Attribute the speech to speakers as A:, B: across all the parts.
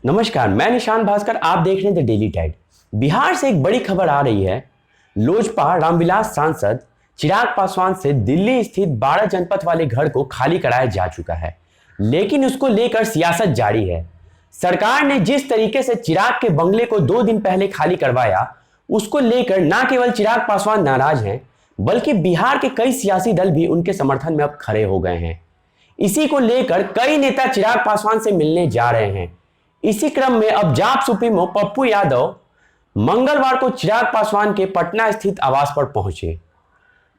A: नमस्कार, मैं निशान भास्कर। आप देख रहे हैं द डेली टाइड। बिहार से एक बड़ी खबर आ रही है। लोजपा रामविलास सांसद चिराग पासवान से दिल्ली स्थित 12 जनपद वाले घर को खाली कराया जा चुका है, लेकिन उसको लेकर सियासत जारी है। सरकार ने जिस तरीके से चिराग के बंगले को 2 दिन पहले खाली करवाया, उसको लेकर न केवल चिराग पासवान नाराज हैं, बल्कि बिहार के कई सियासी दल भी उनके समर्थन में अब खड़े हो गए हैं। इसी को लेकर कई नेता चिराग पासवान से मिलने जा रहे हैं। इसी क्रम में अब जाप सुप्रीमो पप्पू यादव मंगलवार को चिराग पासवान के पटना स्थित आवास पर पहुंचे।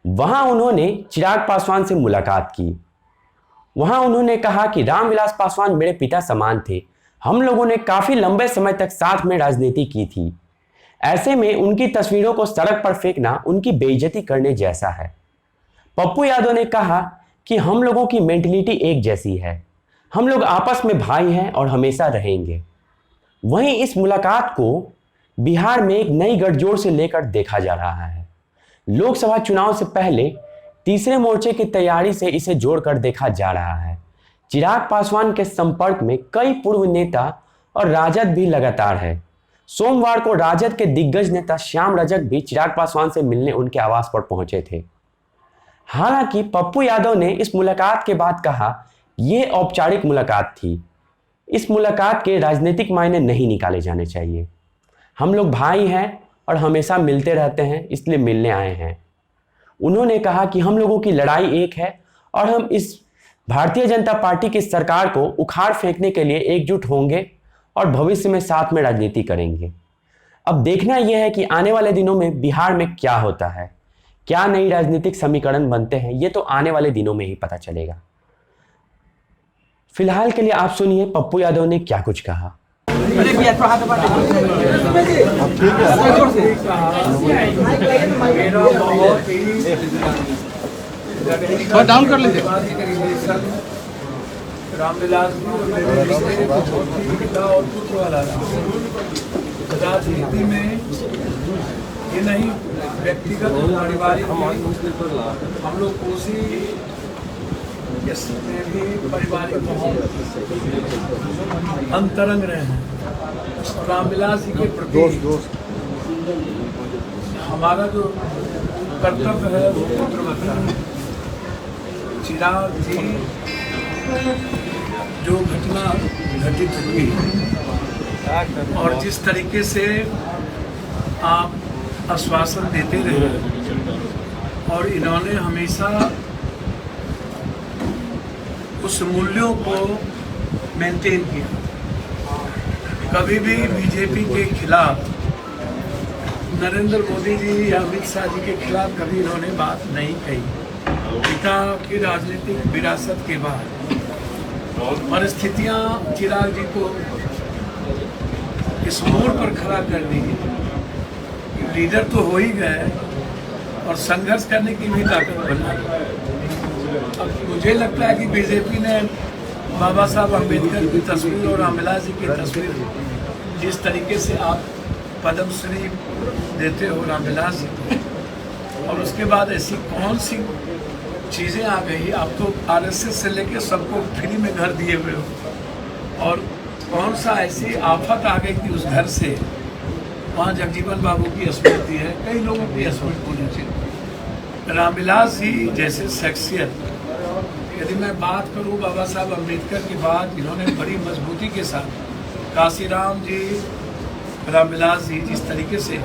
A: वहां उन्होंने चिराग पासवान से मुलाकात की। वहां उन्होंने कहा कि रामविलास पासवान मेरे पिता समान थे। हम लोगों ने काफी लंबे समय तक साथ में राजनीति की थी। ऐसे में उनकी तस्वीरों को सड़क पर फेंकना उनकी बेइज्जती करने जैसा है। पप्पू यादव ने कहा कि हम लोगों की मेंटलिटी एक जैसी है। हम लोग आपस में भाई हैं और हमेशा रहेंगे। वहीं इस मुलाकात को बिहार में एक नई गठजोड़ से लेकर देखा जा रहा है। लोकसभा चुनाव से पहले तीसरे मोर्चे की तैयारी से इसे जोड़कर देखा जा रहा है। चिराग पासवान के संपर्क में कई पूर्व नेता और राजद भी लगातार है। सोमवार को राजद के दिग्गज नेता श्याम रजक भी चिराग पासवान से मिलने उनके आवास पर पहुंचे थे। हालांकि पप्पू यादव ने इस मुलाकात के बाद कहा, ये औपचारिक मुलाकात थी। इस मुलाकात के राजनीतिक मायने नहीं निकाले जाने चाहिए। हम लोग भाई हैं और हमेशा मिलते रहते हैं, इसलिए मिलने आए हैं। उन्होंने कहा कि हम लोगों की लड़ाई एक है और हम इस भारतीय जनता पार्टी की सरकार को उखाड़ फेंकने के लिए एकजुट होंगे और भविष्य में साथ में राजनीति करेंगे। अब देखना यह है कि आने वाले दिनों में बिहार में क्या होता है, क्या नई राजनीतिक समीकरण बनते हैं, ये तो आने वाले दिनों में ही पता चलेगा। फिलहाल के लिए आप सुनिए पप्पू यादव ने क्या कुछ कहा।
B: डाउन कर लीजिए।
C: रामविलास और पुत्र वाला राजनीति में ये नहीं व्यक्तिगत पारिवारिक हम लोग कोसी में भी पारिवारिक माहौल अंतरंग रहे हैं। रामविलास जी के प्रति हमारा जो कर्तव्य है वो पुत्रवत है। चिराग जी जो घटना घटित हुई और जिस तरीके से आप आश्वासन देते रहे और इन्होंने हमेशा उस मूल्यों को मेंटेन किया। कभी भी बीजेपी के खिलाफ, नरेंद्र मोदी जी या अमित शाह जी के खिलाफ कभी इन्होंने बात नहीं कही। पिता की राजनीतिक विरासत के बाद परिस्थितियां चिराग जी को इस मोड़ पर खड़ा कर दी। लीडर तो हो ही गए और संघर्ष करने की भी ताकत बनी। अब मुझे लगता है कि बीजेपी ने बाबा साहब अम्बेडकर की तस्वीर और रामविलास जी की तस्वीर जिस तरीके से आप पद्मश्री देते हो रामविलास जी को, और उसके बाद ऐसी कौन सी चीज़ें आ गई। आप तो आरएसएस से लेके सबको फ्री में घर दिए हुए हो, और कौन सा ऐसी आफत आ गई कि उस घर से वहाँ जगजीवन बाबू की स्मृति है, कई लोगों की स्मृति होनी चाहिए। रामविलास जी जैसे शख्सियत, यदि मैं बात करूँ बाबा साहब अम्बेडकर के बाद इन्होंने बड़ी मजबूती के साथ काशीराम जी, रामविलास जी जिस तरीके से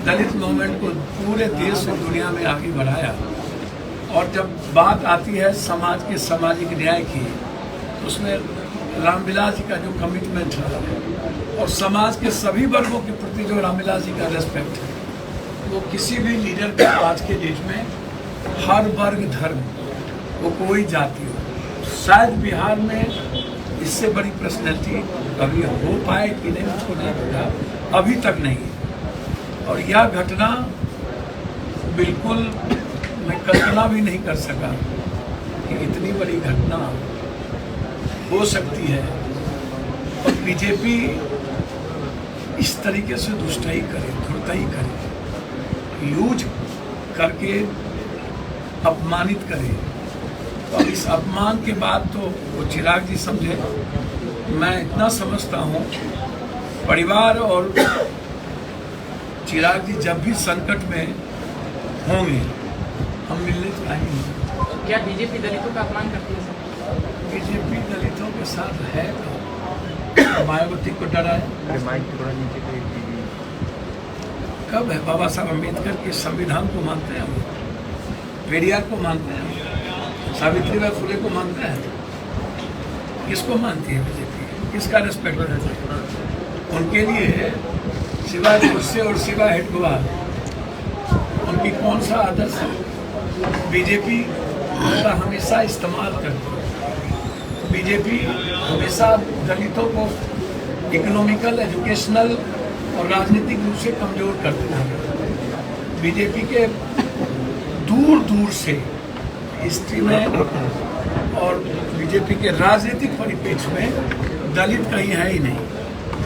C: दलित मूवमेंट को पूरे देश और दुनिया में आगे बढ़ाया। और जब बात आती है समाज के सामाजिक न्याय की, उसमें रामविलास जी का जो कमिटमेंट है और समाज के सभी वर्गों के प्रति जो रामविलास जी का रेस्पेक्ट है, वो किसी भी लीडर का आज के डेट में हर वर्ग धर्म, वो कोई जाति हो, शायद बिहार में इससे बड़ी पर्सनैलिटी कभी हो पाए कि नहीं मुझको नहीं पता, अभी तक नहीं। और यह घटना बिल्कुल मैं कल्पना भी नहीं कर सका कि इतनी बड़ी घटना हो सकती है। और बीजेपी इस तरीके से दुष्टाई करे, धुरताई करे, यूज करके अपमानित करे। तो अब इस अपमान के बाद तो वो चिराग जी समझे मैं इतना समझता हूँ, परिवार और चिराग जी जब भी संकट में होंगे हम मिलने तो आएंगे।
B: क्या बीजेपी दलितों का अपमान करती है सर?
C: बीजेपी दलितों के साथ है, मायावती को डरा है। कब है? बाबा साहब अम्बेडकर के संविधान को मानते हैं, पेरियार को मानते हैं, सावित्रीबाई फुले को मानते हैं। किसको मानती है बीजेपी? किसका रिस्पेक्ट करती है? उनके लिए सिवाय गुस्से और सिवाय हेडगुआर उनकी कौन सा आदर्श है? बीजेपी का हमेशा इस्तेमाल करती है। बीजेपी हमेशा दलितों को इकोनॉमिकल, एजुकेशनल और राजनीतिक रूप से कमजोर करते हैं। बीजेपी के दूर दूर से हिस्ट्री में और बीजेपी के राजनीतिक परिप्रेक्ष्य में दलित कहीं है ही नहीं।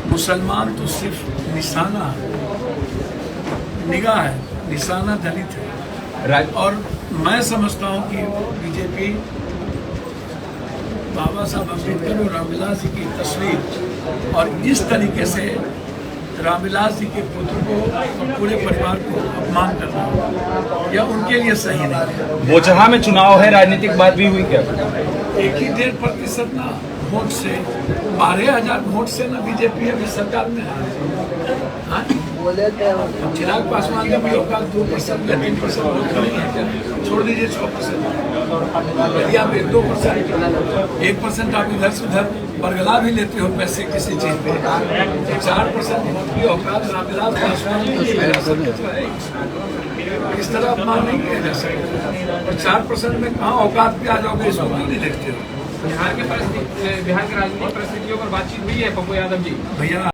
C: मुसलमान तो सिर्फ निशाना, निगाह है, निशाना दलित है। और मैं समझता हूँ कि बीजेपी बाबा साहब अम्बेडकर और रामविलास जी की तस्वीर और इस तरीके से रामविलास जी के पुत्र को और पूरे परिवार को अपमान करना यह उनके लिए सही नहीं है।
D: बोचहा में चुनाव है, राजनीतिक बात भी हुई क्या?
C: 1.5% ना वोट से, 12,000 वोट से ना बीजेपी अभी सरकार में है। हाँ? चिराग पासवान का भी होगा 2% या 3% वोट नहीं है, छोड़ दीजिए 6%। यदि आप 1-2%, 1% आप इधर से उधर बरगला भी लेते हो पैसे किसी चीज पे, 4% वोट की औकात रामविलास पासवान इस तरह अपमान नहीं किया जा सकता। और 4% में कहाँ औकात पे आ जाओगे, इसको क्यों नहीं देखते हो?
B: बिहार के राजनीतिक परिस्थितियों पर बातचीत हुई है पप्पू यादव जी?
C: भैया